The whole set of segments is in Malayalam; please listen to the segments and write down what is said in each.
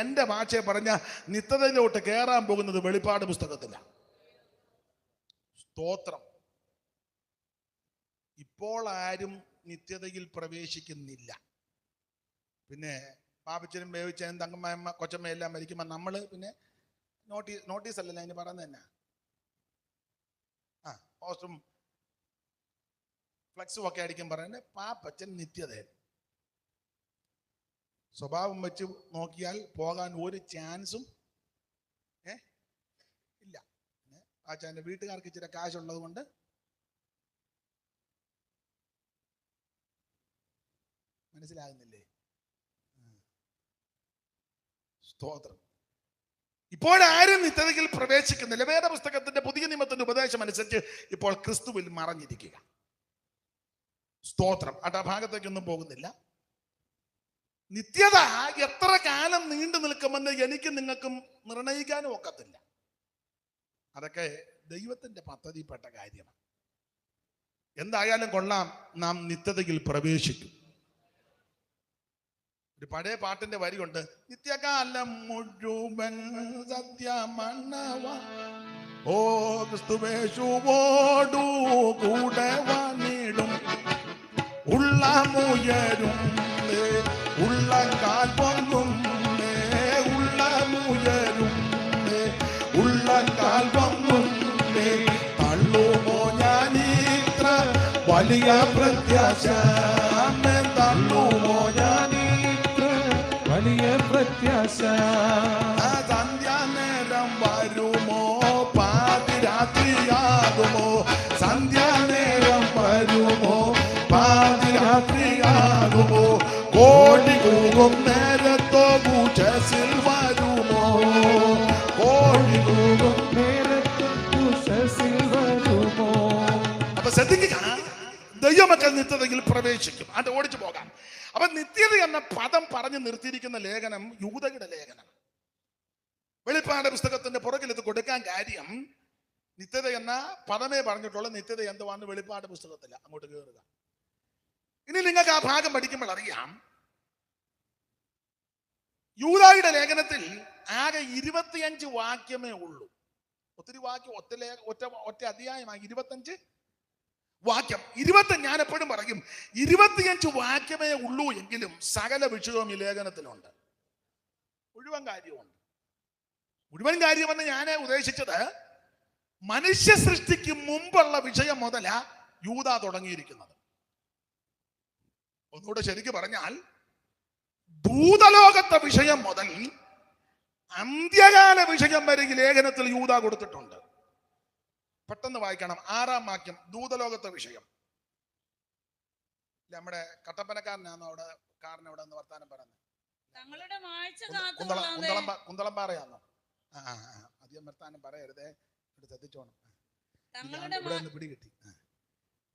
എൻ്റെ ഭാഷയെ പറഞ്ഞ നിത്യതയിലോട്ട് കയറാൻ പോകുന്നത് വെളിപ്പാട് പുസ്തകത്തിലാണ്. സ്തോത്രം. ഇപ്പോൾ ആരും നിത്യതയിൽ പ്രവേശിക്കുന്നില്ല. പിന്നെ പാപ്പച്ചനും വേവിച്ചനും തങ്കമ്മ കൊച്ചമ്മ എല്ലാം മരിക്കുമ്പോൾ നമ്മൾ പിന്നെ നോട്ടീസ് അല്ലല്ലോ അതിന് പറയുന്നത് തന്നെ. പോസ്റ്ററും ഫ്ലക്സും ഒക്കെ അടിക്കാൻ പറയുന്നത് പാപ്പച്ചൻ നിത്യത. സ്വഭാവം വെച്ച് നോക്കിയാൽ പോകാൻ ഒരു ചാൻസും ഇല്ല. പാപ്പച്ചൻ്റെ വീട്ടുകാർക്ക് ഇച്ചിരി കാശുള്ളത് കൊണ്ട് മനസ്സിലാകുന്നില്ലേ? സ്തോത്രം. ഇപ്പോഴാരും നിത്യതയിൽ പ്രവേശിക്കുന്നില്ല. വേദപുസ്തകത്തിന്റെ പുതിയ നിയമത്തിന്റെ ഉപദേശം അനുസരിച്ച് ഇപ്പോൾ ക്രിസ്തുവിൽ മറഞ്ഞിരിക്കുക. സ്തോത്രം. ആ ഭാഗത്തേക്കൊന്നും പോകുന്നില്ല. നിത്യത എത്ര കാലം നീണ്ടു നിൽക്കുമെന്ന് എനിക്കും നിങ്ങൾക്കും നിർണയിക്കാനും ഒക്കത്തില്ല. അതൊക്കെ ദൈവത്തിന്റെ പദ്ധതിപ്പെട്ട കാര്യമാണ്. എന്തായാലും കൊള്ളാം, നാം നിത്യതയിൽ പ്രവേശിക്കും. ഒരു പഴയ പാട്ടിന്റെ വരിയുണ്ട്, നിത്യകാലം മുഴുവൻ സത്യമണ്ണവ ഓ ക്രിസ്തുവേശുവോടു കൂടെ വന്നിടും ഉള്ളമുയരും ഉള്ളങ്കാൽ പൊങ്ങും ഉള്ളമുയരും ഉള്ളങ്കാൽ പൊങ്ങും തള്ളുമോ ഞാനിത്ര വലിയ പ്രത്യാശ തള്ളുമോ ഞാനിത്ര വലിയ പ്രത്യാശ. സന്ധ്യാനേരം വരുമോ പാതിരാത്രിയാകുമോ സന്ധ്യാനേരം വരുമോ പാതിരാത്രിയാകുമോ കോടി കൂകും നേരത്തോ ഭൂഷസിൽ വരുമോ കോടി കൂകും നേരത്തോ ഭൂഷസിൽ വരുമോ. അപ്പൊ ശ്രദ്ധിക്കുക, ദൈവമക്കൾ നിത്യതയിൽ പ്രവേശിക്കും. അത് ഓടിച്ചു പോകാം. അപ്പൊ നിത്യത എന്ന പദം പറഞ്ഞു നിർത്തിയിരിക്കുന്ന ലേഖനം യൂദയുടെ ലേഖനം. വെളിപ്പാട് പുസ്തകത്തിന്റെ പുറകിൽ ഇത് കൊടുക്കാൻ കാര്യം, നിത്യത എന്ന പദമേ പറഞ്ഞിട്ടുള്ള നിത്യത എന്തുവാന്ന് വെളിപ്പാട് പുസ്തകത്തില്ല. അങ്ങോട്ട് കയറുക. ഇനി നിങ്ങൾക്ക് ആ ഭാഗം പഠിക്കുമ്പോൾ അറിയാം, യൂദയുടെ ലേഖനത്തിൽ ആകെ 25 വാക്യമേ ഉള്ളൂ. ഒത്തിരി വാക്യം, ഒറ്റ അധ്യായമായി 25 വാക്യം. 20 ഞാൻ എപ്പോഴും പറയും 25 വാക്യമേ ഉള്ളൂ എങ്കിലും സകല വിഷയവും ഈ ലേഖനത്തിലുണ്ട്. മുഴുവൻ കാര്യമുണ്ട്. മുഴുവൻ കാര്യമെന്ന് ഞാൻ ഉദ്ദേശിച്ചത് മനുഷ്യ സൃഷ്ടിക്ക് മുമ്പുള്ള വിഷയം മുതല യൂദ തുടങ്ങിയിരിക്കുന്നത്. ഒന്നുകൂടെ ശരിക്ക് പറഞ്ഞാൽ ഭൂതലോകത്തെ വിഷയം മുതൽ അന്ത്യകാല വിഷയം വരെ ഈ ലേഖനത്തിൽ യൂദ കൊടുത്തിട്ടുണ്ട്. പെട്ടെന്ന് വായിക്കണം. 6-ാം വാക്യം, ഭൂതലോകത്തെ വിഷയം. നമ്മുടെ കട്ടപ്പനക്കാരനാണോ അവിടെ കാരനവിടെ എന്ന് വർത്താനം പറയുന്നത്? കുന്തളംപാറയാണോ? അധികം വർത്താനം പറയരുതേ, ശ്രദ്ധിച്ചോണം. ഇവിടെ ഒന്ന് പിടികിട്ടി.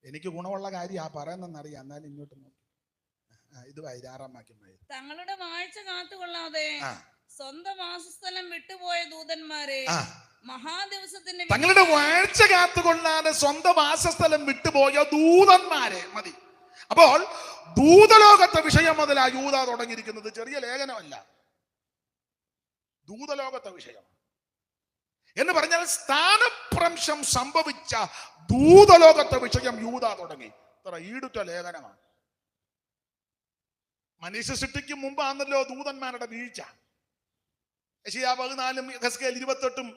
എനിക്ക് ഗുണമുള്ള കാര്യം ആ പറയുന്നറിയാം. എന്നാലും ഇങ്ങോട്ട് നോക്കി ഇത് 6-ാം വാക്യം. തങ്ങളുടെ വാഴ്ച കാത്തുകൊള്ളാതെ സ്വന്തം വാസസ്ഥലം വിട്ടുപോയ ദൂതന്മാരെ മഹാദിവസത്തിന്റെ തങ്ങളുടെ വാഴ്ച കാത്തുകൊള്ളാതെ സ്വന്തം വാസസ്ഥലം വിട്ടുപോയ ദൂതന്മാരെ മതി. അപ്പോൾ ദൂതലോകത്തെ വിഷയം മുതൽ ആ യൂദ തുടങ്ങിയിരിക്കുന്നത്. ചെറിയ ലേഖനമല്ല, ദൂതലോകത്തെ വിഷയം എന്ന് പറഞ്ഞാൽ സ്ഥാനഭ്രംശം സംഭവിച്ച ദൂതലോകത്തെ വിഷയം യൂദ തുടങ്ങി. ഇത്ര ഈടുറ്റ ലേഖനമാണ്. മനുഷ്യ സൃഷ്ടിക്ക് മുമ്പാണല്ലോ ദൂതന്മാരുടെ വീഴ്ച. യെശയ്യാ 14, ഹെസ്കേൽ 28,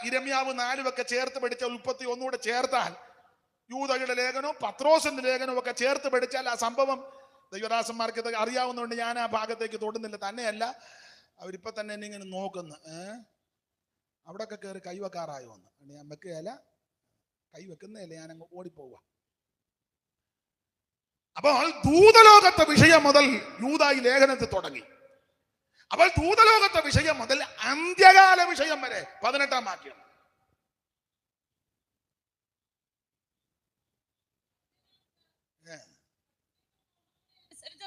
ഇരമ്യാവ് 4 ഒക്കെ ചേർത്ത് പഠിച്ച 31 കൂടെ ചേർത്താൽ യൂദയുടെ ലേഖനവും പത്രോസിന്റെ ലേഖനവും ഒക്കെ ചേർത്ത് പഠിച്ചാൽ ആ സംഭവം ദൈവദാസന്മാർക്ക് ഇതൊക്കെ അറിയാവുന്നതുകൊണ്ട് ഞാൻ ആ ഭാഗത്തേക്ക് തൊടുന്നില്ല. തന്നെയല്ല, അവരിപ്പോ തന്നെ എന്നെ ഇങ്ങനെ നോക്കുന്നു, അവിടെയൊക്കെ കയറി കൈവെക്കാറായോ എന്ന്. ഞാൻ വെക്കുകയല്ല, കൈവെക്കുന്നതല്ല, ഞാൻ അങ്ങ് ഓടിപ്പോവുക. അപ്പോൾ ദൂതലോകത്തെ വിഷയം മുതൽ യൂദ ഈ ലേഖനത്തിൽ തുടങ്ങി. അപ്പോൾ ദൂതലോകത്തെ വിഷയം മുതൽ അന്ത്യകാല വിഷയം വരെ 18-ാം വാക്യം.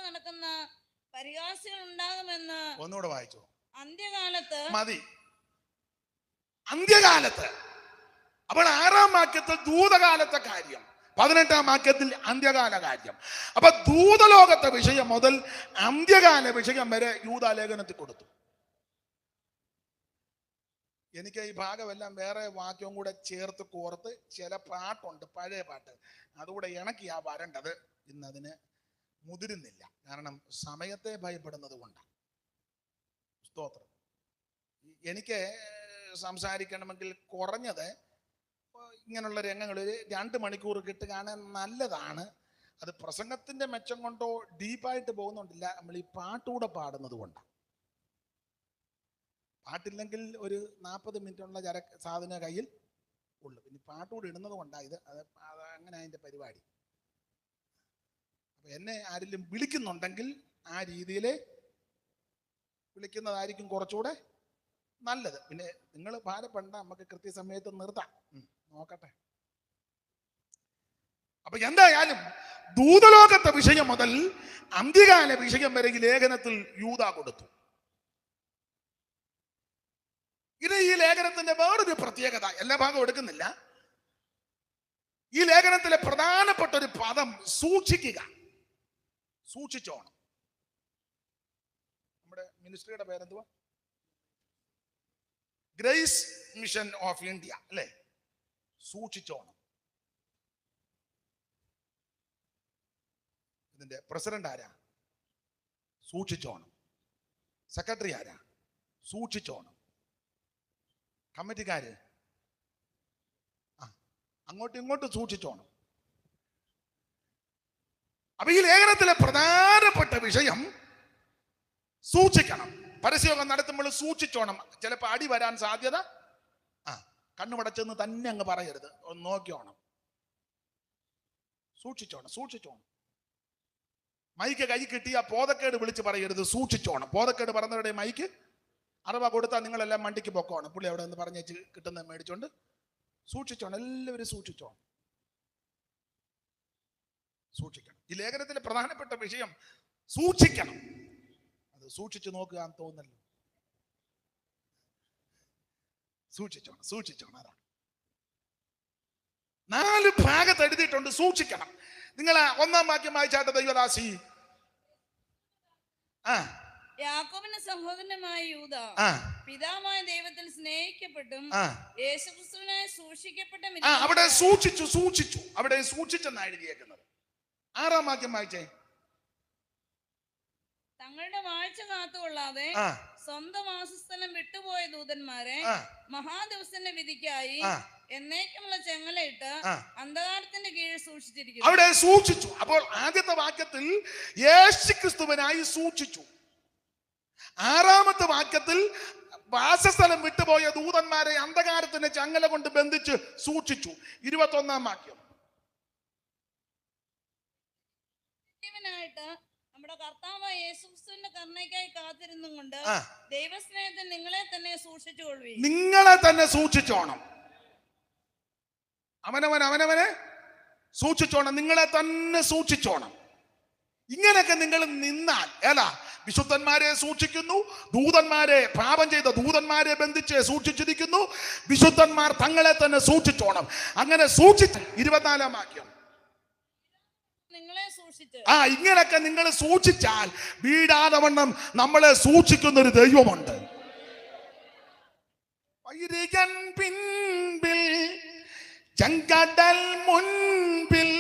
നടക്കുന്ന പരിഹാസികൾ ഉണ്ടാകുമെന്ന് ഒന്നുകൂടെ വായിച്ചോ. അന്ത്യകാലത്ത് മതി. അന്ത്യകാലത്ത്. അപ്പോൾ 6-ാം വാക്യത്തിൽ ദൂതകാലത്തെ കാര്യം, 18-ാം വാക്യത്തിൽ അന്ത്യകാല കാര്യം. അപ്പൊ ദൂതലോകത്തെ വിഷയം മുതൽ അന്ത്യകാല വിഷയം വരെ യൂദാ ലേഖനത്തിൽ കൊടുത്തു. എനിക്ക് ഈ ഭാഗമെല്ലാം വേറെ വാക്യവും കൂടെ ചേർത്ത് കോർത്ത് ചില പാട്ടുണ്ട്, പഴയ പാട്ട്, അതുകൂടെ ഇണക്കിയാ വരേണ്ടത്. ഇന്നതിന് മുതിരുന്നില്ല, കാരണം സമയത്തെ ഭയപ്പെടുന്നത് കൊണ്ടാണ്. സ്തോത്രം. എനിക്ക് സംസാരിക്കണമെങ്കിൽ കുറഞ്ഞത് ഇങ്ങനെയുള്ള രംഗങ്ങൾ 2 മണിക്കൂർ കാണാൻ നല്ലതാണ്. അത് പ്രസംഗത്തിന്റെ മെച്ചം കൊണ്ടോ ഡീപ്പായിട്ട് പോകുന്നുണ്ടില്ല, നമ്മൾ ഈ പാട്ടുകൂടെ പാടുന്നത് കൊണ്ടാണ്. പാട്ടില്ലെങ്കിൽ ഒരു 40 മിനിറ്റുള്ള സാധന കയ്യിൽ ഉള്ളു, പിന്നെ പാട്ടുകൂടെ ഇടുന്നത് കൊണ്ടാണ് ഇത്. അത് അങ്ങനെ അതിൻ്റെ പരിപാടി. അപ്പൊ എന്നെ ആരെങ്കിലും വിളിക്കുന്നുണ്ടെങ്കിൽ ആ രീതിയിൽ വിളിക്കുന്നതായിരിക്കും കുറച്ചുകൂടെ നല്ലത്. പിന്നെ നിങ്ങൾ ഭാരപ്പെടണ്ട, നമുക്ക് കൃത്യസമയത്ത് നിർത്താം. നോക്കട്ടെ. അപ്പൊ എന്തായാലും ദൂതലോകത്തെ വിഷയം മുതൽ അന്ത്യകാല വിഷയം വരെ ഈ ലേഖനത്തിൽ യൂദാ കൊടുത്തു. ഇത് ഈ ലേഖനത്തിന്റെ വേറൊരു പ്രത്യേകത, എല്ലാ ഭാഗവും എടുക്കുന്നില്ല. ഈ ലേഖനത്തിലെ പ്രധാനപ്പെട്ട ഒരു പദം സൂക്ഷിക്കുക, സൂക്ഷിച്ചോണം. നമ്മുടെ മിനിസ്ട്രിയുടെ പേരെന്തുവാ? ഗ്രേസ് മിഷൻ ഓഫ് ഇന്ത്യ അല്ലേ? സൂക്ഷിച്ചോണം. ഇതിന്റെ പ്രസിഡന്റ് ആരാ? സൂക്ഷിച്ചോണം. സെക്രട്ടറി ആരാ? സൂക്ഷിച്ചോണം. കമ്മിറ്റിക്കാര് അങ്ങോട്ടും ഇങ്ങോട്ടും സൂക്ഷിച്ചോണം. അപ്പൊ ഈ ലേഖനത്തിലെ പ്രധാനപ്പെട്ട വിഷയം സൂക്ഷിക്കണം. പരസ്യമൊക്കെ നടത്തുമ്പോൾ സൂക്ഷിച്ചോണം. ചിലപ്പോൾ അടി വരാൻ സാധ്യത. കണ്ണുമടച്ചെന്ന് തന്നെ അങ്ങ് പറയരുത്, ഒന്ന് നോക്കിയോണം. സൂക്ഷിച്ചോണം, സൂക്ഷിച്ചോണം. മൈക്ക് കൈ കിട്ടിയ പോതക്കേട് വിളിച്ച് പറയരുത്, സൂക്ഷിച്ചോണം. പോതക്കേട് പറഞ്ഞവരുടെ മൈക്ക് അറവ കൊടുത്താൽ നിങ്ങളെല്ലാം മണ്ടിക്ക് പൊക്കോണം. പുള്ളി അവിടെ നിന്ന് പറഞ്ഞേച്ച് കിട്ടുന്ന മേടിച്ചോണ്ട് സൂക്ഷിച്ചോണം. എല്ലാവരും സൂക്ഷിച്ചോണം, സൂക്ഷിക്കണം. ഈ ലേഖനത്തിലെ പ്രധാനപ്പെട്ട വിഷയം സൂക്ഷിക്കണം. അത് സൂക്ഷിച്ചു നോക്കുക എന്ന് തോന്നല്ലോ. സൂക്ഷിച്ചോണം, സൂക്ഷിച്ചോണം. അതാണ് 4 ഭാഗത്ത് എഴുതിയിട്ടുണ്ട് സൂക്ഷിക്കണം. നിങ്ങൾ 1-ാം വാക്യം വായിച്ചാട്ട് ദൈവദാസി. യാക്കോബിന്റെ സഹോദരനായ യൂദാ പിതാവായ ദൈവത്തിൽ സ്നേഹിക്കപ്പെട്ടും യേശുക്രിസ്തുവിനായി സൂക്ഷിക്കപ്പെട്ട അവിടെ സൂക്ഷിച്ചു, സൂക്ഷിച്ചു, അവിടെ സൂക്ഷിച്ചെന്നാണ് എഴുതിയേക്കുന്നത്. 6-ാം വാക്യം വായിച്ചേ. തങ്ങളുടെ വാഴ്ച കാത്തുകൊള്ളാതെ സ്വന്തം വാസസ്ഥലം വിട്ടുപോയ ദൂതന്മാരെ മഹാദിവസത്തിന്റെ വിധിക്കായി എന്നേക്കുമുള്ള ചെങ്ങലയിട്ട് അന്ധകാരത്തിന്റെ കീഴിൽ സൂക്ഷിച്ചിരിക്കുന്നു. അവിടെ സൂക്ഷിച്ചു. അപ്പോൾ ആദ്യത്തെ വാക്യത്തിൽ യേശുക്രിസ്തുവിനായി സൂക്ഷിച്ചു. 6-ാമത്തെ വാക്യത്തിൽ വാസസ്ഥലം വിട്ടുപോയ ദൂതന്മാരെ അന്ധകാരത്തിന്റെ ചങ്ങല കൊണ്ട് ബന്ധിച്ച് സൂക്ഷിച്ചു. 21-ാം വാക്യം. നമ്മുടെ കർത്താവായ യേശുക്രിസ്തുവിന്റെ കരുണയ്ക്കായി കാത്തിരുന്നും കൊണ്ട് ദൈവസ്നേഹത്തിൽ നിങ്ങളെ തന്നെ സൂക്ഷിച്ചുകൊള്ളുവീൻ. നിങ്ങളെ തന്നെ സൂക്ഷിച്ചോണം. അവനവനെ സൂക്ഷിച്ചോണം. നിങ്ങളെ തന്നെ സൂക്ഷിച്ചോണം. ഇങ്ങനെയൊക്കെ നിങ്ങൾ നിന്നാൽ വിശുദ്ധന്മാരെ സൂക്ഷിക്കുന്നു, ദൂതന്മാരെ, പാപം ചെയ്ത ദൂതന്മാരെ ബന്ധിച്ച് സൂക്ഷിച്ചിരിക്കുന്നു. വിശുദ്ധന്മാർ തങ്ങളെ തന്നെ സൂക്ഷിച്ചോണം. അങ്ങനെ സൂക്ഷിച്ച് 24-ാം വാക്യം. ഇങ്ങനൊക്കെ നിങ്ങൾ സൂക്ഷിച്ചാൽ വീടാതെ വണ്ണം നമ്മളെ സൂക്ഷിക്കുന്ന ഒരു ദൈവമുണ്ട്. വൈരികൻ പിൻപിൽ ചെങ്കടൽ മുൻപിൽ,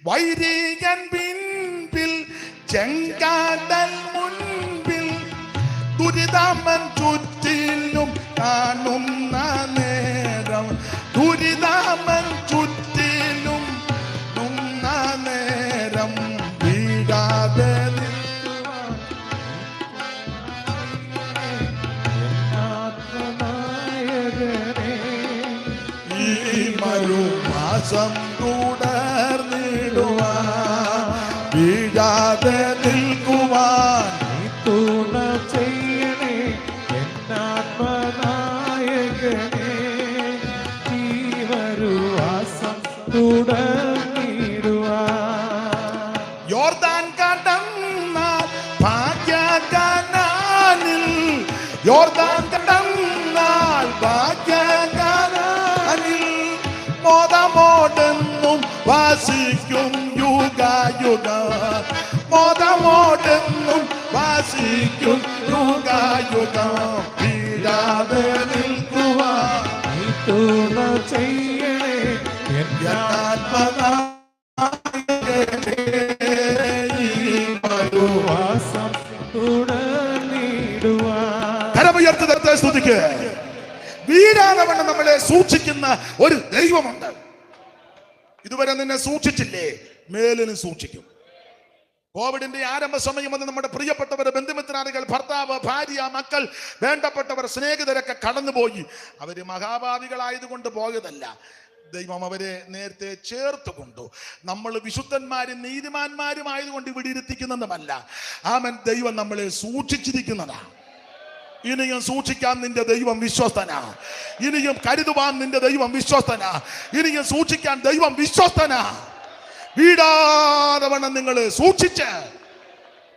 വൈരികൻ പിൻപിൽ ചെങ്കടൽ മുൻപിൽ, ദുരിതമൻ ചുറ്റിലും കാണുന്ന നേരം, ദുരിതമൻ ചുറ്റിലും നേരം വീഴാതെ ഈ മരുമാസം തുടർന്നിടുവാൻ, വീഴാതെ നിൽക്കുവാൻ തുണ ചെയ്യണേ എന്നാത്മനായകനേ. ഈ മരുമാസം യോർദാൻ കടന്നാൽ ഭാഗ്യകാനാനിൽ, യോർദാൻ കടന്നാൽ ഭാഗ്യകാനാനിൽ മോദമോടെന്നും യുഗ മോദമോടെന്നും വാസിക്കും യുഗയുഗം വീഴാതെ നിൽക്കുവാൻ തുണ ചെയ്യണേ വാസം തുടർന്നിടുവാൻ. കരമുയർത്തി സ്തുതിക്ക്. വീഴാതെ വണ്ണം നമ്മളെ സൂക്ഷിക്കുന്ന ഒരു ദൈവമുണ്ട്. ഇതുവരെ നിന്നെ സൂക്ഷിച്ചില്ലേ, മേലിനും സൂക്ഷിക്കും. കോവിഡിന്റെ ആരംഭ സമയം വന്ന് നമ്മുടെ പ്രിയപ്പെട്ടവർ, ബന്ധുമിത്രാദികൾ, ഭർത്താവ്, ഭാര്യ, മക്കൾ, വേണ്ടപ്പെട്ടവർ, സ്നേഹിതരൊക്കെ കടന്നുപോയി. അവര് മഹാഭാവികളായതുകൊണ്ട് പോയതല്ല, ദൈവം അവരെ നേരത്തെ ചേർത്ത് കൊണ്ടു. നമ്മൾ വിശുദ്ധന്മാരും നീതിമാന്മാരും ആയതുകൊണ്ട് ഇവിടെ ഇരുത്തിക്കുന്നതുമല്ല. ആമൻ. ദൈവം നമ്മളെ സൂക്ഷിച്ചിരിക്കുന്നതാ. ഇനിയും സൂക്ഷിക്കാൻ നിന്റെ ദൈവം വിശ്വസ്തനാ. ഇനിയും കരുതുവാൻ നിന്റെ ദൈവം വിശ്വസ്തനാ. ഇനിയും സൂക്ഷിക്കാൻ ദൈവം വിശ്വസ്തനാ. വീടാതെ വണ്ണം നിങ്ങൾ സൂക്ഷിച്ച്.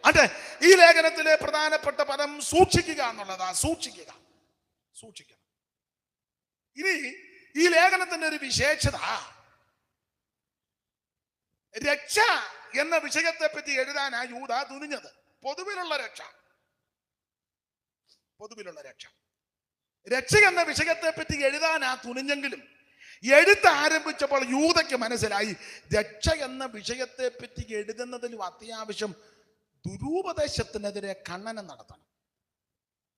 അതെ, ഈ ലേഖനത്തിലെ പ്രധാനപ്പെട്ട പദം സൂക്ഷിക്കുക എന്നുള്ളതാ. സൂക്ഷിക്കുക, സൂക്ഷിക്കണം. ഇനി ഈ ലേഖനത്തിന്റെ ഒരു വിശേഷത, രക്ഷ എന്ന വിഷയത്തെ പറ്റി എഴുതാനാ യൂദ തുനിഞ്ഞത്. പൊതുവിലുള്ള രക്ഷ, പൊതുവിലുള്ള രക്ഷ. രക്ഷ എന്ന വിഷയത്തെ പറ്റി എഴുതാനാ തുനിഞ്ഞെങ്കിലും എഴുത്ത് ആരംഭിച്ചപ്പോൾ യൂദയ്ക്ക് മനസ്സിലായി രക്ഷ എന്ന വിഷയത്തെ പറ്റി എഴുതുന്നതിലും അത്യാവശ്യം ദുരുപദേശത്തിനെതിരെ ഖണ്ഡനം നടത്തണം.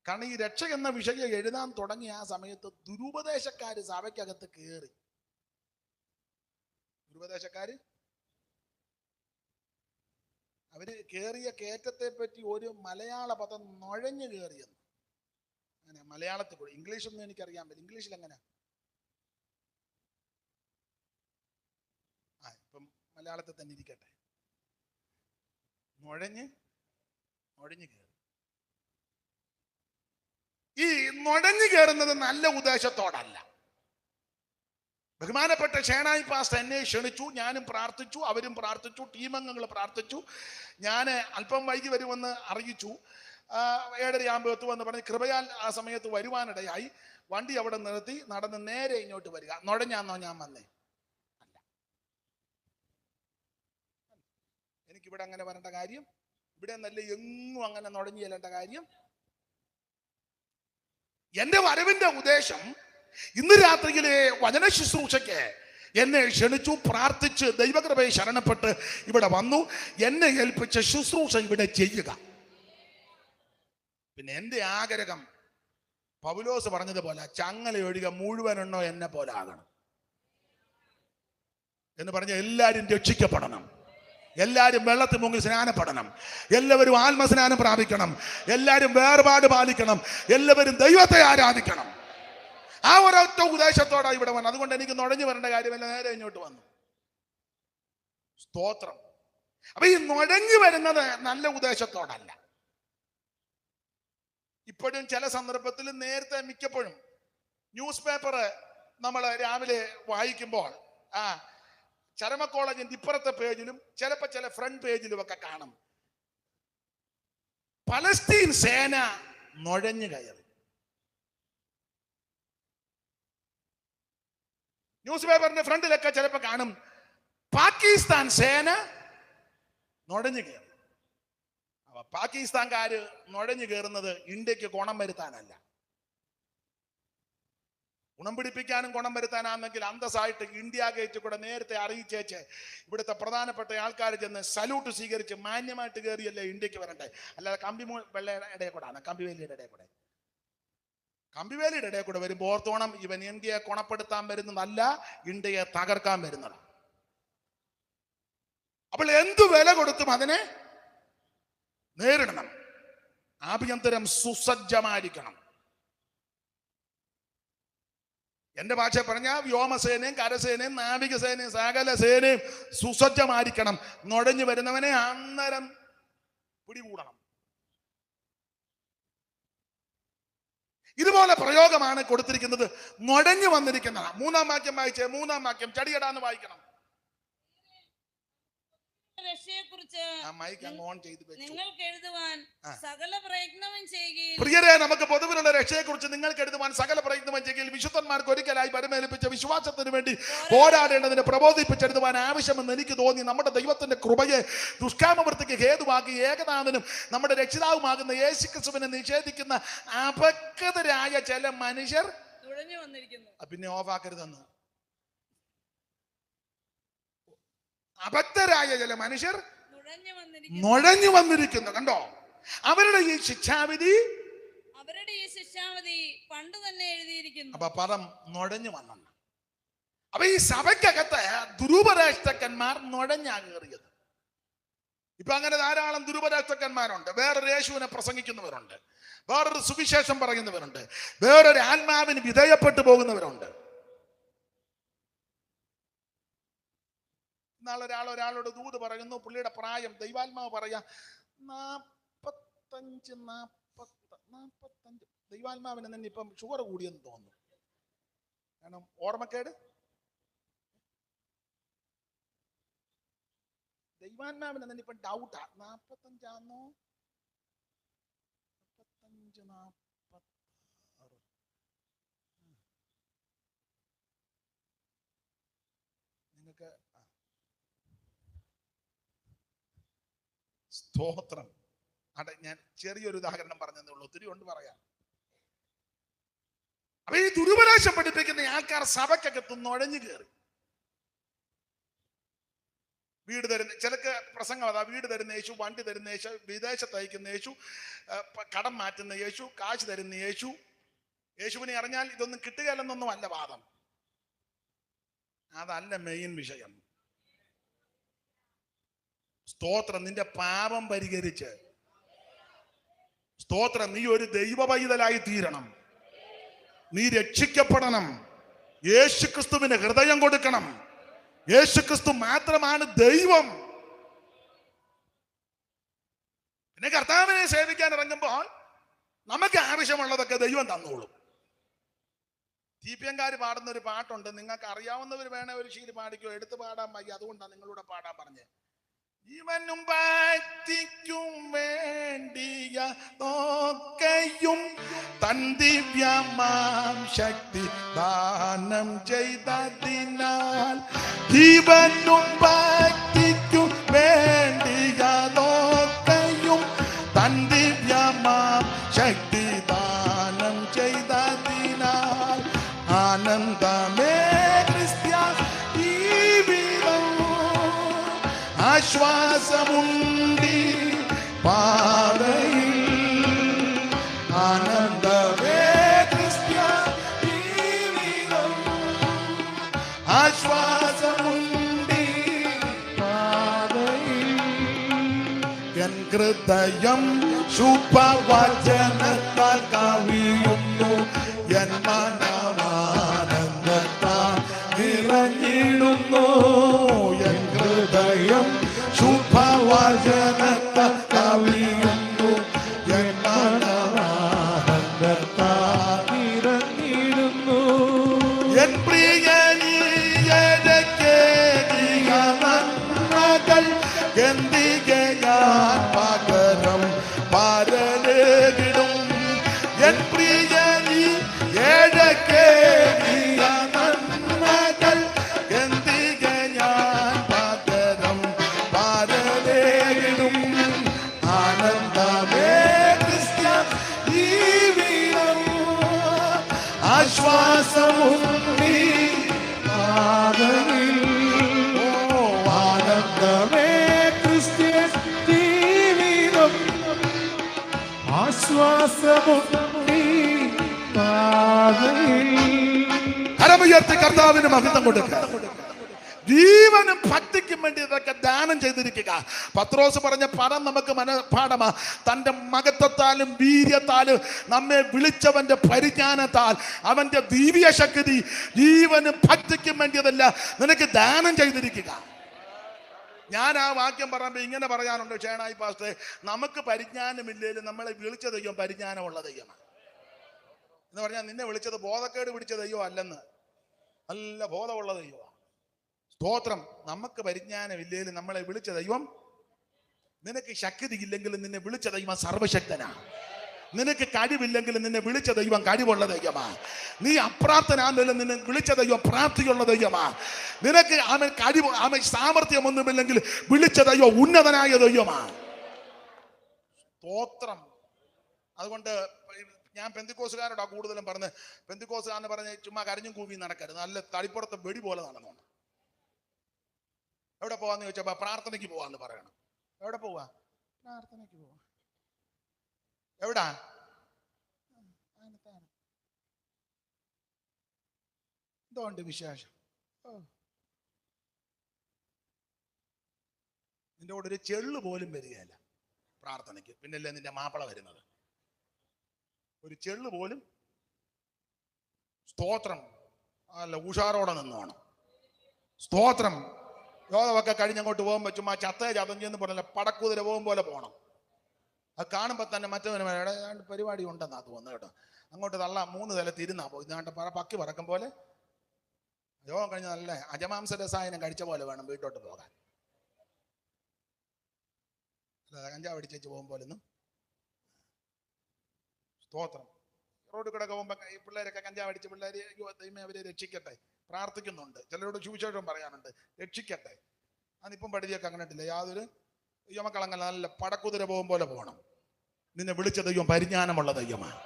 കാരണം ഈ രക്ഷ എന്ന വിഷയം എഴുതാൻ തുടങ്ങിയ ആ സമയത്ത് ദുരുപദേശക്കാര് സഭയ്ക്കകത്ത് കയറി. ദുരുപദേശക്കാര് അവര് കേറിയ കയറ്റത്തെ പറ്റി ഒരു മലയാള പദം നുഴഞ്ഞു കയറിയെന്ന്. അങ്ങനെ മലയാളത്തിൽ കൂടെ, ഇംഗ്ലീഷൊന്നും എനിക്കറിയാൻ പറ്റില്ല. ഇംഗ്ലീഷിൽ എങ്ങനെ? ഇപ്പം മലയാളത്തിൽ തന്നെ ഇരിക്കട്ടെ. നുഴഞ്ഞു കയറി. ഈ നുഴഞ്ഞു കയറുന്നത് നല്ല ഉദ്ദേശത്തോടല്ല. ബഹുമാനപ്പെട്ട ഷേണായി പാസ്റ്റർ എന്നെ ക്ഷണിച്ചു, ഞാനും പ്രാർത്ഥിച്ചു, അവരും പ്രാർത്ഥിച്ചു, ടീമംഗങ്ങൾ പ്രാർത്ഥിച്ചു. ഞാൻ അല്പം വൈകി വരുമെന്ന് അറിയിച്ചു. 7:30 ആകുമ്പോൾ എത്തുമെന്ന് പറഞ്ഞ് കൃപയാൽ ആ സമയത്ത് വരുവാനിടയായി. വണ്ടി അവിടെ നിർത്തി നടന്ന് നേരെ ഇങ്ങോട്ട് വരിക. നുഴഞ്ഞാന്നോ ഞാൻ വന്നേ? അല്ല, എനിക്കിവിടെ അങ്ങനെ വരേണ്ട കാര്യം, ഇവിടെ നല്ല എങ്ങും അങ്ങനെ നുഴഞ്ഞു ചെല്ലേണ്ട കാര്യം. എന്റെ വരവിന്റെ ഉദ്ദേശം ഇന്ന് രാത്രിയിലെ വചന ശുശ്രൂഷയ്ക്ക് എന്നെ ക്ഷണിച്ചു, പ്രാർത്ഥിച്ച് ദൈവകൃപയെ ശരണപ്പെട്ട് ഇവിടെ വന്നു. എന്നെ ഏൽപ്പിച്ച ശുശ്രൂഷ ഇവിടെ ചെയ്യുക. പിന്നെ എന്റെ ആഗ്രഹം പൗലോസ് പറഞ്ഞതുപോലെ ചങ്ങല ഒഴിക മുഴുവനെണ്ണോ എന്നെ പോലെ ആകണം എന്ന് പറഞ്ഞ എല്ലാവരും രക്ഷിക്കപ്പെടണം. എല്ലാവരും വെള്ളത്തിൽ മുങ്ങി സ്നാനപ്പെടണം. എല്ലാവരും ആത്മസ്നാനം പ്രാപിക്കണം. എല്ലാവരും വേർപാട് പാലിക്കണം. എല്ലാവരും ദൈവത്തെ ആരാധിക്കണം. ആ ഒരൊറ്റ ഉദ്ദേശത്തോടെ ഇവിടെ വന്നു. അതുകൊണ്ട് എനിക്ക് നുഴഞ്ഞു വരേണ്ട കാര്യമല്ല, നേരെ ഇങ്ങോട്ട് വന്നു. സ്തോത്രം. അപ്പൊ ഈ നുഴഞ്ഞു വരുന്നത് നല്ല ഉദ്ദേശത്തോടല്ല. ഇപ്പോഴും ചില സന്ദർഭത്തിൽ നേരത്തെ മിക്കപ്പോഴും ന്യൂസ് പേപ്പർ നമ്മൾ രാവിലെ വായിക്കുമ്പോൾ ചരമ കോളേജിന്റെ ഇപ്പുറത്തെ പേജിലും ചിലപ്പോ ചില ഫ്രണ്ട് പേജിലും ഒക്കെ കാണും പലസ്തീൻ സേന നുഴഞ്ഞു കയറി. ന്യൂസ് പേപ്പറിന്റെ ഫ്രണ്ടിലൊക്കെ ചിലപ്പോ കാണും പാകിസ്ഥാൻ സേന നുഴഞ്ഞു കയറി. അപ്പൊ പാകിസ്ഥാൻകാര് നുഴഞ്ഞു കയറുന്നത് ഇന്ത്യക്ക് ഗുണം വരുത്താനല്ല, ഗുണം പിടിപ്പിക്കാനും ഗുണം വരുത്താനാണെങ്കിൽ അന്തസ്സായിട്ട് ഇന്ത്യ ഗേറ്റ് കൂടെ നേരത്തെ അറിയിച്ചേച്ച് ഇവിടുത്തെ പ്രധാനപ്പെട്ട ആൾക്കാർ ചെന്ന് സല്യൂട്ട് സ്വീകരിച്ച് മാന്യമായിട്ട് കയറിയല്ലേ ഇന്ത്യക്ക് വരണ്ടേ. അല്ലാതെ വെള്ളയുടെ ഇടയിൽ കൂടെ ആണ്, കമ്പിവേലിയുടെ ഇടയിൽ കൂടെ. കമ്പിവേലിയുടെ ഇടയിൽ കൂടെ വരുമ്പോൾ ഓർത്തോണം, ഇവൻ ഇന്ത്യയെ ഗുണപ്പെടുത്താൻ വരുന്നതല്ല, ഇന്ത്യയെ തകർക്കാൻ വരുന്നതാണ്. അപ്പോൾ എന്തു വില കൊടുത്തും അതിനെ നേരിടണം. ആഭ്യന്തരം സുസജ്ജമായിരിക്കണം. എന്റെ ഭാഷ പറഞ്ഞ വ്യോമസേനയും കരസേനയും നാവികസേനയും സകല സേനയും സുസജ്ജമായിരിക്കണം. നുഴഞ്ഞു വരുന്നവനെ അന്നേരം പിടികൂടണം. ഇതുപോലെ പ്രയോഗമാണ് കൊടുത്തിരിക്കുന്നത്. നുഴഞ്ഞു വന്നിരിക്കുന്ന 3-ാം വാക്യം വായിച്ചേ. 3-ാം വാക്യം ചടിയടാന്ന് വായിക്കണം. രക്ഷയെക്കുറിച്ച് കുറിച്ച് മൈക്ക് അങ്ങ് ഓൺ ചെയ്ത് വെച്ചു. നിങ്ങൾക്ക് എഴുതുവാൻ സകല പ്രയത്നവും ചെയ്യുകയും. പ്രിയരെ, നമുക്ക് പൊതുവിലുള്ള രക്ഷയെ കുറിച്ച് നിങ്ങൾക്ക് എഴുതുവാൻ സകല പ്രയത്നവും ചെയ്യുകയും വിശുദ്ധന്മാർക്ക് ഒരിക്കലായി പരമേൽപ്പിച്ച വിശ്വാസത്തിന് വേണ്ടി പോരാടേണ്ടതിന് പ്രബോധിപ്പിച്ചെഴുതുവാൻ ആവശ്യമെന്ന് എനിക്ക് തോന്നി. നമ്മുടെ ദൈവത്തിന്റെ കൃപയെ ദുഷ്കാമവൃത്തിക്ക് ഹേതുവാക്കി ഏകനാഥനും നമ്മുടെ രക്ഷിതാവുമാകുന്ന യേശുക്രിസ്തുവിനെ നിഷേധിക്കുന്ന അപക്വതരായ ചില മനുഷ്യർ പിന്നെ ഓഫാക്കരുതെന്ന്. അബദ്ധരായ ചില മനുഷ്യർ നുഴഞ്ഞു വന്നിരിക്കുന്നു. കണ്ടോ? അവരുടെ ഈ ശിക്ഷാവിധി പണ്ട് തന്നെ എഴുതിയിരിക്കുന്നു. അപ്പൊ പദം നുഴഞ്ഞു വന്നു. അപ്പൊ ഈ സഭയ്ക്കകത്ത് ദുരുപദേഷ്ടക്കന്മാർ നുഴഞ്ഞാ കയറിയത്. ഇപ്പൊ അങ്ങനെ ധാരാളം ദുരുപദേഷ്ടക്കന്മാരുണ്ട്. വേറൊരു യേശുവിനെ പ്രസംഗിക്കുന്നവരുണ്ട്, വേറൊരു സുവിശേഷം പറയുന്നവരുണ്ട്, വേറൊരു ആത്മാവിന് വിധേയപ്പെട്ടു പോകുന്നവരുണ്ട്. നാളെ ഒരാളോട് ദൂത് പറയുന്നു. പുള്ളിയുടെ പ്രായം ദൈവാത്മാവ് പറയാ 45. ദൈവാത്മാവിന് തന്നെ ഇപ്പം ഷുഗർ കൂടിയെന്ന് തോന്നുന്നു. കാരണം ഓർമ്മക്കേട്. ദൈവാത്മാവിന് തന്നെ ഇപ്പം ഡൗട്ടാ. 45 നിങ്ങൾക്ക് സ്തോത്രം. ഞാൻ ചെറിയൊരു ഉദാഹരണം പറഞ്ഞതേ ഉള്ളൂ, ഒത്തിരി കൊണ്ട് പറയാം. അപ്പൊ ഈ ദുരുപദേശം പഠിപ്പിക്കുന്ന ആൾക്കാർ സഭയ്ക്കകത്ത് നുഴഞ്ഞു കയറി. വീട് തരുന്ന ചിലക്ക് പ്രസംഗം അതാ, വീട് തരുന്ന യേശു, വണ്ടി തരുന്ന യേശു, വിദേശത്ത് അയക്കുന്ന യേശു, കടം മാറ്റുന്ന യേശു, കാശ് തരുന്ന യേശു. യേശുവിനെ അറിഞ്ഞാൽ ഇതൊന്നും കിട്ടുകയല്ലെന്നൊന്നും അല്ല വാദം. അതല്ല മെയിൻ വിഷയം. സ്തോത്രം. നിന്റെ പാപം പരിഹരിച്ച്, സ്തോത്രം, നീ ഒരു ദൈവ പൈതലായി തീരണം. നീ രക്ഷിക്കപ്പെടണം. യേശുക്രിസ്തുവിന് ഹൃദയം കൊടുക്കണം. യേശുക്രിസ്തു മാത്രമാണ് ദൈവം. പിന്നെ കർത്താവിനെ സേവിക്കാൻ ഇറങ്ങുമ്പോൾ നമുക്ക് ആവശ്യമുള്ളതൊക്കെ ദൈവം തന്നോളും. TPM-കാര് പാടുന്ന ഒരു പാട്ടുണ്ട്, നിങ്ങൾക്ക് അറിയാവുന്നവർ വേണേ ഒരു ശീലി പാടിക്കോ, എടുത്ത് പാടാൻ വയ്യ, അതുകൊണ്ടാണ് നിങ്ങളൂടെ പാടാൻ പറഞ്ഞത്. ജീവനും ഭക്തിക്കും വേണ്ടിയ നോക്കയും തൻ ദിവ്യമാം ശക്തി ദാനം ചെയ്തതിനാൽ, ജീവനും ഭക്തിക്കും വേണ്ടിയ നോക്കയും തൻ ദിവ്യമാം ശക്തി ദാനം ചെയ്തതിനാൽ, ആനന്ദമേ ക്രിസ്ത്യൻ ജീവിതം, ആശ്വാസമുണ്ടി പാതയിൽ, ആനന്ദമേ ക്രിസ്ത്യൻ ജീവിതം, ആശ്വാസമുണ്ടി പാതയിൽ. എൻ ഹൃദയം ശുഭവചനത്താൽ കവിയുന്നു, എൻ മനമാനന്ദത്താൽ നിറഞ്ഞിടുന്നു. എൻ ഹൃദയം ശുഭവചനത്താൽ കവിയുന്നു, എൻ മനമാനന്ദത്താൽ നിറഞ്ഞിടുന്നു. എൻ പ്രിയനീയരക്കേകിയ നന്മകൾ എന്തികയാൻ പകരം പരലേകിടും. എൻ പ്രിയനീയരക്കേകിയ നന്മകൾ എന്തികയാൻ പകരം പരലേകിടും. ആനന്ദമേ ക്രിസ്ത്യൻ ജീവിതം, ആശ്വാസമുണ്ടി പാതയിൽ. ആനന്ദമേ ക്രിസ്ത്യൻ ജീവിതം, ആശ്വാസമുണ്ടി പാതയിൽ. കരമുയർത്തി കർത്താവിന് മഹത്വം കൊടുക്കുക. ജീവനും ഭക്തിക്കും വേണ്ടി ഇതൊക്കെ ദാനം ചെയ്തിരിക്കുക. പത്രോസ് പറഞ്ഞ പദം നമുക്ക് മനഃപാഠമാ. തൻ്റെ മഹത്വത്താലും വീര്യത്താലും നമ്മെ വിളിച്ചവന്റെ പരിജ്ഞാനത്താൽ അവന്റെ ദിവ്യ ശക്തി ജീവനും ഭക്തിക്കും വേണ്ടിയതല്ല നിനക്ക് ദാനം ചെയ്തിരിക്കുക. ഞാൻ ആ വാക്യം പറയുമ്പോൾ ഇങ്ങനെ പറയാനുണ്ട്, ഷേണായി പാസ്റ്റേ, നമുക്ക് പരിജ്ഞാനമില്ലേലും നമ്മളെ വിളിച്ച ദൈവം പരിജ്ഞാനമുള്ള ദൈവമാണ് എന്ന് പറഞ്ഞാൽ നിന്നെ വിളിച്ചത് ബോധക്കേട് പിടിച്ച ദൈവം അല്ലെന്ന്, നല്ല ബോധമുള്ള ദൈവമാണ്. സ്തോത്രം. നമുക്ക് പരിജ്ഞാനമില്ലേലും നമ്മളെ വിളിച്ച ദൈവം നിനക്ക് ശക്തി ഇല്ലെങ്കിലും നിന്നെ വിളിച്ച ദൈവം സർവശക്തനാ. നിനക്ക് കഴിവില്ലെങ്കിലും നിന്നെ വിളിച്ച ദൈവം കഴിവുള്ള ദൈവമാ. നീ അപ്രാപ്തനാണെങ്കിലും നിന്നെ വിളിച്ച ദൈവം പ്രാപ്തിയുള്ള ദൈവമാ. നിനക്ക് അവൻ കഴിവ് അവൻ സാമർഥ്യമൊന്നുമില്ലെങ്കിൽ വിളിച്ച ദൈവം ഉന്നതനായ ദൈവമാ. സ്തോത്രം. അതുകൊണ്ട് ഞാൻ പെന്തിക്കോസുകാരോടാ കൂടുതലും പറഞ്ഞ്, പെന്തിക്കോസുകാരെന്ന് പറഞ്ഞ് ചുമ്മാ കരഞ്ഞും കൂവി നടക്കരുത്, നല്ല തളിപ്പുറത്തെ വെടി പോലെ നടന്നോണം. എവിടെ പോവാന്ന് ചോദിച്ചപ്പോ പ്രാർത്ഥനയ്ക്ക് പോവാന്ന് പറയണം. എവിടെ പോവാ? പ്രാർത്ഥനയ്ക്ക് പോവാ. എവിടാ? എന്തുകൊണ്ട് വിശേഷം? നിന്റെ കൂടെ ഒരു ചെള്ളു പോലും വരികയല്ല പ്രാർത്ഥനയ്ക്ക്. പിന്നല്ലേ നിന്റെ മാപ്പിള വരുന്നത്? ഒരു ചെള്ളു പോലും. സ്തോത്രം. അല്ല, ഉഷാറോടെ നിന്നോണം. സ്തോത്രം. യോഗമൊക്കെ കഴിഞ്ഞങ്ങോട്ട് പോകുമ്പോൾ ചുമ്മാ ചത്തേ ചതഞ്ഞെന്ന് പറഞ്ഞാൽ പടക്കുതിര പോകും പോലെ പോകണം. അത് കാണുമ്പോൾ തന്നെ മറ്റവന് പരിപാടി ഉണ്ടെന്നാ തോന്നുന്നു കേട്ടോ. അങ്ങോട്ട് തള്ള 3 നില തിരുന്നാ പോയി. ഇതാണ്ട് പക്കി പറക്കും പോലെ യോഗം കഴിഞ്ഞ് നല്ല അജമാംസ രസായനം കഴിച്ച പോലെ വേണം വീട്ടോട്ട് പോകാൻ. അല്ല, കഞ്ചാവ് അടിച്ചേച്ച് പോകും പോലൊന്നും. സ്തോത്രം. റോഡ് കൂടെ പോകുമ്പോൾ ഈ പിള്ളേരൊക്കെ കഞ്ചാവ് അടിച്ച് പിള്ളേർ ദൈവമേ അവരെ രക്ഷിക്കട്ടെ പ്രാർത്ഥിക്കുന്നുണ്ട്. ചിലരോട് സുവിശേഷം പറയാനുണ്ട്, രക്ഷിക്കട്ടെ. അതിപ്പം പഠിതിയൊക്കെ അങ്ങനെ ഇട്ടില്ല. യാതൊരു യമക്കളങ്ങല്ല, നല്ല പടക്കുതിര പോകും പോലെ പോകണം. നിന്നെ വിളിച്ച ദൈവം പരിജ്ഞാനമുള്ള ദൈവമാണ്.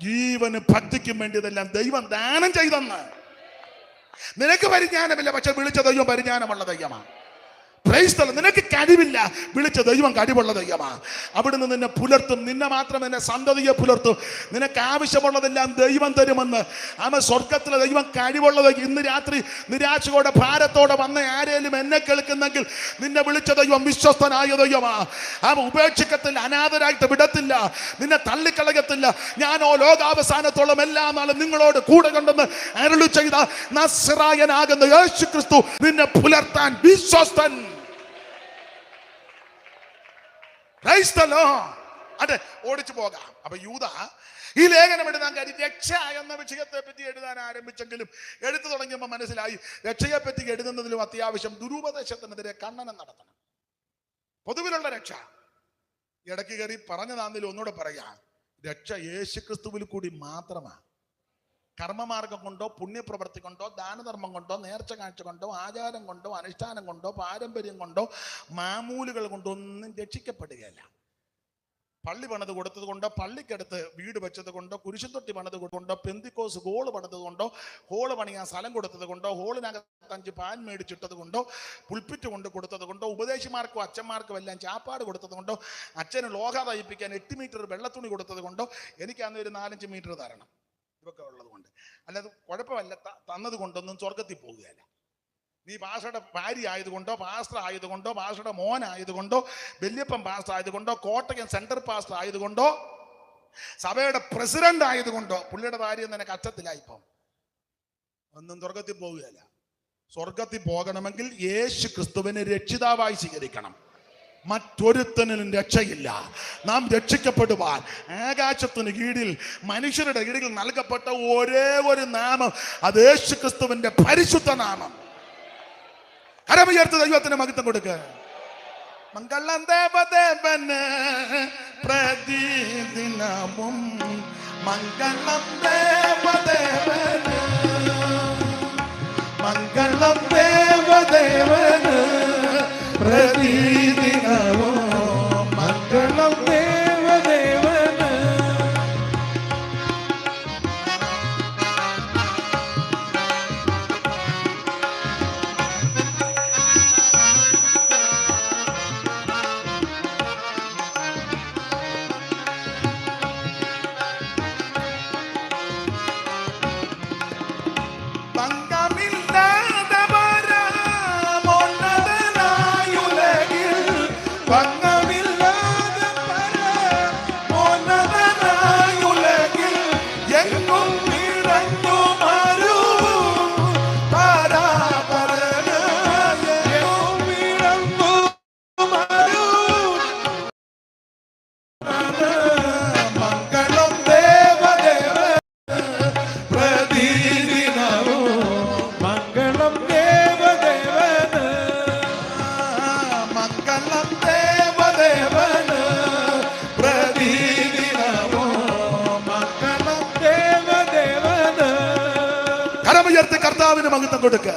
ജീവന് ഭക്തിക്കും വേണ്ടിയതെല്ലാം ദൈവം ദാനം ചെയ്തെന്ന്. നിനക്ക് പരിജ്ഞാനമില്ല, പക്ഷെ വിളിച്ച ദൈവം പരിജ്ഞാനമുള്ള ദൈവമാണ്. നിനക്ക് കഴിവില്ല, വിളിച്ച ദൈവം കഴിവുള്ള ദൈവമാണ്. അവിടുന്ന് നിന്നെ പുലർത്തും. നിന്നെ മാത്രം നിന്നെ സന്തതിയെ പുലർത്തും. നിനക്ക് ആവശ്യമുള്ളതെല്ലാം ദൈവം തരുമെന്ന്. അവൻ സ്വർഗത്തിലെ ദൈവം കഴിവുള്ളത്. ഇന്ന് രാത്രി നിരാശയോടെ ഭാരത്തോടെ വന്ന ആരെങ്കിലും എന്നെ കേൾക്കുന്നെങ്കിൽ നിന്നെ വിളിച്ച ദൈവം വിശ്വസ്തനായ ദൈവമാണ്. അവൻ ഉപേക്ഷിക്കത്തില്ല, അനാഥരായിട്ട് വിടത്തില്ല, നിന്നെ തള്ളിക്കളയത്തില്ല. ഞാനോ ലോകാവസാനത്തോളം എല്ലാ നാളും നിങ്ങളോട് കൂടെ കൊണ്ടെന്ന് അരുളി ചെയ്ത നസ്രായനാകുന്ന യേശു ക്രിസ്തു നിന്നെ പുലർത്താൻ വിശ്വസ്തൻ. അതെ, ഓടിച്ചു പോകാം. അപ്പൊ യൂദ ഈ ലേഖനം എഴുതാൻ കാര്യം രക്ഷ എന്ന വിഷയത്തെ പറ്റി എഴുതാൻ ആരംഭിച്ചെങ്കിലും എഴുത്തു തുടങ്ങിയപ്പോൾ മനസ്സിലായി രക്ഷയെ പറ്റി എഴുതുന്നതിലും അത്യാവശ്യം ദുരുപദേശത്തിനെതിരെ ഖണ്ഡനം നടത്തണം. പൊതുവിലുള്ള രക്ഷ ഇടയ്ക്ക് കയറി പറഞ്ഞതാണെങ്കിലും ഒന്നുകൂടെ പറയാം. രക്ഷ യേശുക്രിസ്തുവിൽ കൂടി മാത്രമാണ്. കർമ്മമാർഗം കൊണ്ടോ പുണ്യപ്രവൃത്തി കൊണ്ടോ ദാനധർമ്മം കൊണ്ടോ നേർച്ച കാഴ്ച കൊണ്ടോ ആചാരം കൊണ്ടോ അനുഷ്ഠാനം കൊണ്ടോ പാരമ്പര്യം കൊണ്ടോ മാമൂലുകൾ കൊണ്ടോ ഒന്നും രക്ഷിക്കപ്പെടുകയല്ല. പള്ളി പണിത് കൊടുത്തത് കൊണ്ടോ, പള്ളിക്കടുത്ത് വീട് വെച്ചത് കൊണ്ടോ, കുരിശുതൊട്ടി പണിത് കൊണ്ടോ, പെന്തിക്കോസ് ഹോള് പണിതത് കൊണ്ടോ, ഹോള് പണിയാൻ സ്ഥലം കൊടുത്തത് കൊണ്ടോ, ഹോളിനകത്ത് 5 പാൻ മേടിച്ചിട്ടത് കൊണ്ടോ, പുൽപ്പിറ്റ് കൊണ്ട് കൊടുത്തത് കൊണ്ടോ, ഉപദേശിമാർക്കും അച്ഛന്മാർക്കും എല്ലാം ചാപ്പാട് കൊടുത്തത് കൊണ്ടോ, അച്ഛന് ലോഹ തയ്പ്പിക്കാൻ 8 മീറ്റർ വെള്ളത്തുണി കൊടുത്തത് കൊണ്ടോ എനിക്ക് അന്ന് ഒരു 4-5 മീറ്റർ തരണം. ഇതൊക്കെ ഉള്ളത് കൊണ്ട് അല്ലാതെ കുഴപ്പമല്ല. തന്നത് കൊണ്ടൊന്നും സ്വർഗത്തിൽ പോകുകയല്ല. നീ പാസ്റ്ററുടെ ഭാര്യ ആയതുകൊണ്ടോ, പാസ്റ്റർ ആയതുകൊണ്ടോ, പാസ്റ്ററുടെ മോൻ ആയതുകൊണ്ടോ, വല്യപ്പൻ പാസ്റ്റർ ആയതുകൊണ്ടോ, കോട്ടയം സെൻട്രൽ പാസ്റ്റർ ആയതുകൊണ്ടോ, സഭയുടെ പ്രസിഡന്റ് ആയതുകൊണ്ടോ, പുള്ളിയുടെ ഭാര്യ തന്നെ കഷ്ടത്തിലായിപ്പം ഒന്നും സ്വർഗത്തിൽ പോകുകയല്ല. സ്വർഗത്തിൽ പോകണമെങ്കിൽ യേശു ക്രിസ്തുവിനെ രക്ഷിതാവായി സ്വീകരിക്കണം. മറ്റൊരുത്തനും രക്ഷയില്ല. നാം രക്ഷിക്കപ്പെടുവാൻ ആകാശത്തിന് കീഴിൽ മനുഷ്യരുടെ കീഴിൽ നൽകപ്പെട്ട ഒരേ ഒരു നാമം, അത് യേശു ക്രിസ്തുവിന്റെ പരിശുദ്ധ നാമം. കരമുയർത്ത് ദൈവത്തിന് മഹത്വം കൊടുക്കുക. മംഗളം ദേവദേവന് പ്രതിദിനവും, മംഗളം ദേവദേവന്, മംഗളം ദേവദേവന് പ്രതിദിനവും, മംഗളം ദേവദേവന്. പങ്കമില്ലാതെ വരാമോന്നതനായുലകിൽ ആക്കണം ദേവദേവന്. കരമുയർത്തി കർത്താവിന് മഹത്വം കൊടുക്കുക.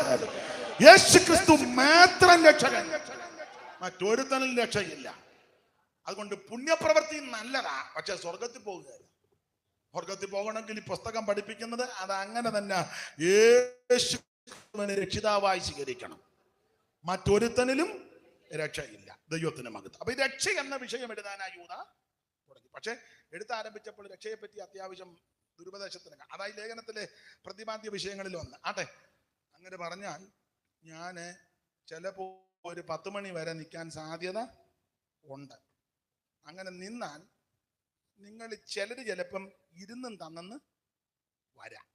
യേശു ക്രിസ്തു മാത്രം രക്ഷകൻ, മറ്റൊരുത്തനും രക്ഷയില്ല. അതുകൊണ്ട് പുണ്യപ്രവൃത്തി നല്ലതാ, പക്ഷെ സ്വർഗത്തിൽ പോകുകയല്ല. സ്വർഗത്തിൽ പോകണമെങ്കിൽ ഈ പുസ്തകം പഠിപ്പിക്കുന്നത് അത് അങ്ങനെ തന്നെ യേശു രക്ഷിതാവായി സ്വീകരിക്കണം. മറ്റൊരുത്തനിലും രക്ഷയില്ല. ദൈവത്തിന് മഹത്വം. അപ്പൊ ഈ രക്ഷ എന്ന വിഷയം എഴുതാനാ യൂദ തുടങ്ങി. പക്ഷെ എഴുത്താരംഭിച്ചപ്പോൾ രക്ഷയെ പറ്റി അത്യാവശ്യം ദുരുപദേശത്തിന്, അതായത് ലേഖനത്തിലെ പ്രതിപാദ്യ വിഷയങ്ങളിൽ ഒന്ന് ആട്ടെ. അങ്ങനെ പറഞ്ഞാൽ ഞാന് ചിലപ്പോ ഒരു 10 മണി വരെ നിൽക്കാൻ സാധ്യത ഉണ്ട്. അങ്ങനെ നിന്നാൽ നിങ്ങൾ ചിലപ്പം ഇരുന്നും തന്നെന്ന് വരാം.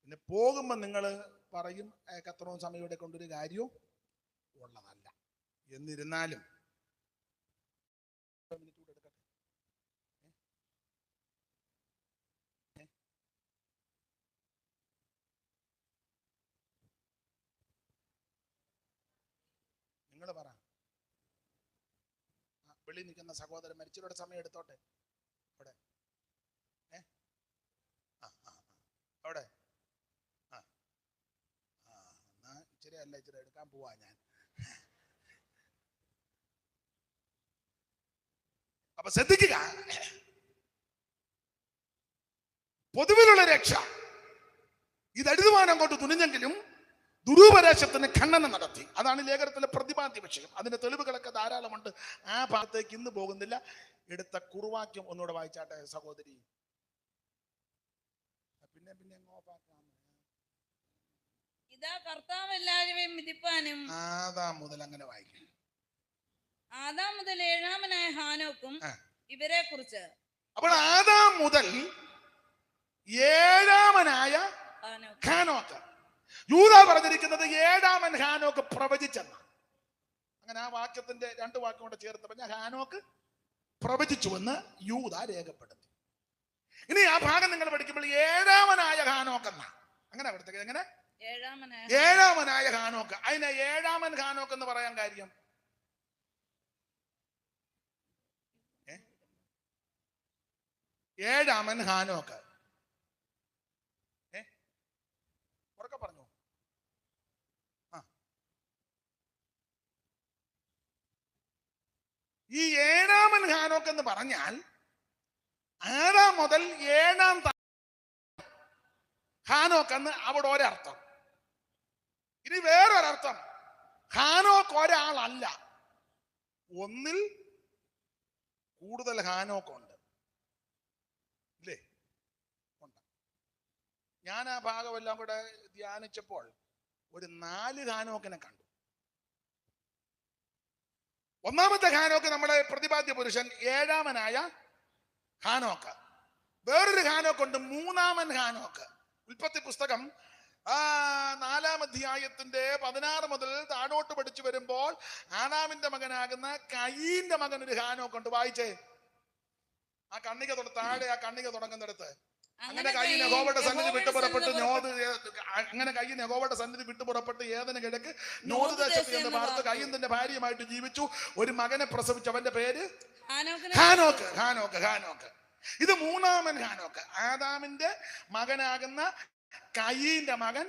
പിന്നെ പോകുമ്പോൾ നിങ്ങൾ പറയും അത്രയും സമയം ഇവിടെ കൊണ്ടൊരു കാര്യവും ഉള്ളതല്ല. എന്നിരുന്നാലും നിങ്ങൾ പറ, വെളി നിൽക്കുന്ന സഹോദരൻ മരിച്ചവരുടെ സമയം എടുത്തോട്ടെ. അവിടെ അവിടെ ഇച്ചിരി അല്ല, ഇച്ചിരി എടുക്കാൻ പോവാ ഞാൻ. അപ്പൊ ശ്രദ്ധിക്കുക, പൊതുവിലുള്ള രക്ഷ ഇത് എഴുതുവാൻ അങ്ങോട്ട് തുനിഞ്ഞെങ്കിലും ദുരുപദേശത്തിന് ഖണ്ഡനം നടത്തി. അതാണ് ലേഖനത്തിലെ പ്രതിപാദ്യ വിഷയം. അതിന്റെ തെളിവുകളൊക്കെ ധാരാളമുണ്ട്. ആ ഭാഗത്തേക്ക് ഇന്ന് പോകുന്നില്ല. എടുത്ത കുറുവാക്യം ഒന്നുകൂടെ വായിച്ചാട്ടെ സഹോദരി. പിന്നെ ഇതാ കർത്താവ് എല്ലാവരെയും വിധിപ്പാനും. ആദാം മുതൽ അങ്ങനെ വായിക്കും. ആദാം മുതൽ ഏഴാമനായ ഹാനോക്കും ഇവരെ കുറിച്ച്. അപ്പോൾ ആദാം മുതൽ ഏഴാമനായ ഹാനോക്ക്, യൂദ പറഞ്ഞിരിക്കുന്നത് ഏഴാമൻ ഹാനോക്ക് പ്രവചിച്ചെന്ന. അങ്ങനെ ആ വാക്യത്തിന്റെ 2 വാക്യം കൊണ്ട് ചേർത്ത് പറഞ്ഞ ഹാനോക്ക് പ്രവചിച്ചുവെന്ന് യൂദ രേഖപ്പെടുത്തി. ഇനി ആ ഭാഗം നിങ്ങൾ പഠിക്കുമ്പോൾ ഏഴാമനായ ഹാനോക്ക് എന്ന അങ്ങനെ അവിടുത്തെ എങ്ങനെ ഏഴാമനായ ഹാനോക്ക്. അതിനെ ഏഴാമൻ ഹാനോക്ക് എന്ന് പറയാൻ കാര്യം ഏഴാമൻ ഹാനോക്ക് ഉറക്കെ പറഞ്ഞു. ഈ ഏഴാമൻ ഹാനോക്ക് എന്ന് പറഞ്ഞാൽ ആറാം മുതൽ 7-ാം ഹാനോക്ക് എന്ന് അവിടെ ഒരർത്ഥം. ഇനി വേറൊരർത്ഥം, ഹാനോക്ക് ഒരാളല്ല, ഒന്നിൽ കൂടുതൽ ഹാനോക്കുണ്ട്. ഇല്ലേ? ഉണ്ട്. ഞാൻ ആ ഭാഗമെല്ലാം കൂടെ ധ്യാനിച്ചപ്പോൾ ഒരു 4 ഹാനോക്കിനെ കണ്ടു. ഒന്നാമത്തെ ഹാനോക്ക് നമ്മുടെ പ്രതിപാദ്യ പുരുഷൻ ഏഴാമനായ ഹാനോക്ക്. വേറൊരു ഹാനോക്കുണ്ട്, 3-ാമൻ ഹാനോക്ക്. ഉൽപ്പത്തി പുസ്തകം 4-ാം അധ്യായത്തിന്റെ 16 മുതൽ താഴോട്ട് പഠിച്ചു വരുമ്പോൾ ആദാമിന്റെ മകനാകുന്ന കയീന്റെ മകൻ ഒരു ഹാനോക്കുണ്ട്. വായിച്ചേ ആ കണ്ണിക താഴെ, ആ കണ്ണിക തുടങ്ങുന്നിടത്ത്. അങ്ങനെ കയ്യിൽ യഹോവയുടെ സന്നിധി വിട്ടുപുറപ്പെട്ട് ഏദന് കിഴക്ക് നോദ് ദേശത്ത് എന്ന് പാർത്ത് കയ്യന്റെ ഭാര്യയുമായിട്ട് ജീവിച്ചു. ഒരു മകനെ പ്രസവിച്ചു. അവന്റെ പേര് ഹാനോക്ക്. ഹാനോക്ക് ഹാനോക്ക് ഇത് 3-ാമൻ ഹാനോക്ക്. ആദാമിന്റെ മകനാകുന്ന കയീന്റെ മകൻ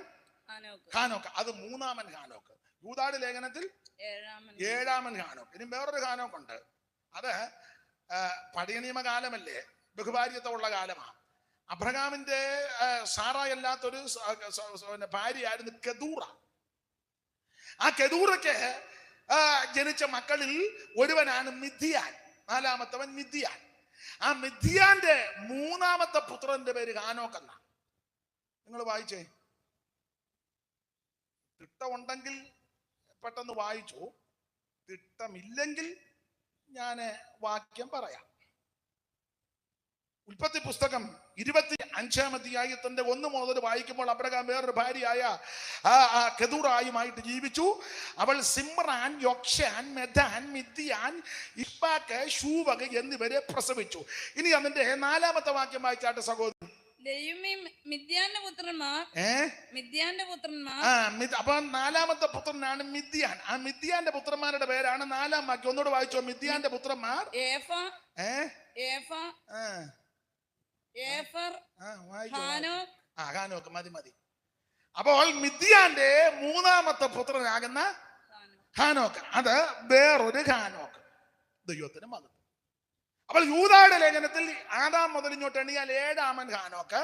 ഹാനോക്ക്, അത് 3-ാമൻ ഹാനോക്ക്. യൂദായുടെ ലേഖനത്തിൽ 7-ാമൻ ഹാനോക്ക്. ഇനി വേറൊരു ഹാനോക്കുണ്ട്. അത് പഴയ നിയമകാലമല്ലേ, ബഹുഭാര്യത്വമുള്ള കാലമാണ്. അബ്രഹാമിന്റെ സാറായല്ലാത്തൊരു ഭാര്യയായിരുന്നു കെതൂറ. ആ കെതൂറയ്ക്ക് ജനിച്ച മക്കളിൽ ഒരുവനാണ് മിദ്യാൻ. 4-ാമത്തവൻ മിദ്യാൻ. ആ മിദ്യാന്റെ 3-ാമത്തെ പുത്രന്റെ പേര് ഹാനോക്ക് എന്നാ. നിങ്ങൾ വായിച്ചേ. തിട്ടമുണ്ടെങ്കിൽ പെട്ടെന്ന് വായിച്ചു, തിട്ടമില്ലെങ്കിൽ ഞാൻ വാക്യം പറയാം. ഉൽപ്പത്തി പുസ്തകം 25-ാം അധ്യായത്തിന്റെ 1 മുതൽ വായിക്കുമ്പോൾ അബ്രഹാം വേറൊരു ഭാര്യയായ കെതൂറായുമായിട്ട് ജീവിച്ചു. അവൾ സിമ്രാൻ, യൊക്ഷൻ, മെദാൻ, മിദ്യാൻ, ഇഷ്ബാക്ക്, ശൂവക് എന്നിവരെ പ്രസവിച്ചു. ഇനി അതിന്റെ 4-ാമത്തെ വാക്യം വായിച്ചാട്ട് സഹോദരൻ. മിദ്യാന്റെ പുത്രന്മാർ അപ്പൊ 4-ാമത്തെ പുത്രനാണ് മിദ്യാൻ. ആ മിദ്യാന്റെ പുത്രന്മാരുടെ പേരാണ് 4-ാം വാക്യം. ഒന്നുകൂടെ വായിച്ചോ. മിദ്യാന്റെ പുത്രന്മാർ ഹാനോക്ക്, ഹാനോക്ക് മതി മതി. അപ്പോൾ മിദ്യാന്റെ മൂന്നാമത്തെ പുത്രനാകുന്ന ഹാനോക്ക്, അത് വേറൊരു ഹാനോക്ക്, ദൈവത്തിന് മകൻ. അപ്പോൾ യൂദായുടെ ലേഖനത്തിൽ ആദാം മുതൽ ഇങ്ങോട്ട് എണ്ണിയാൽ 7-ാമൻ ഹാനോക്ക്,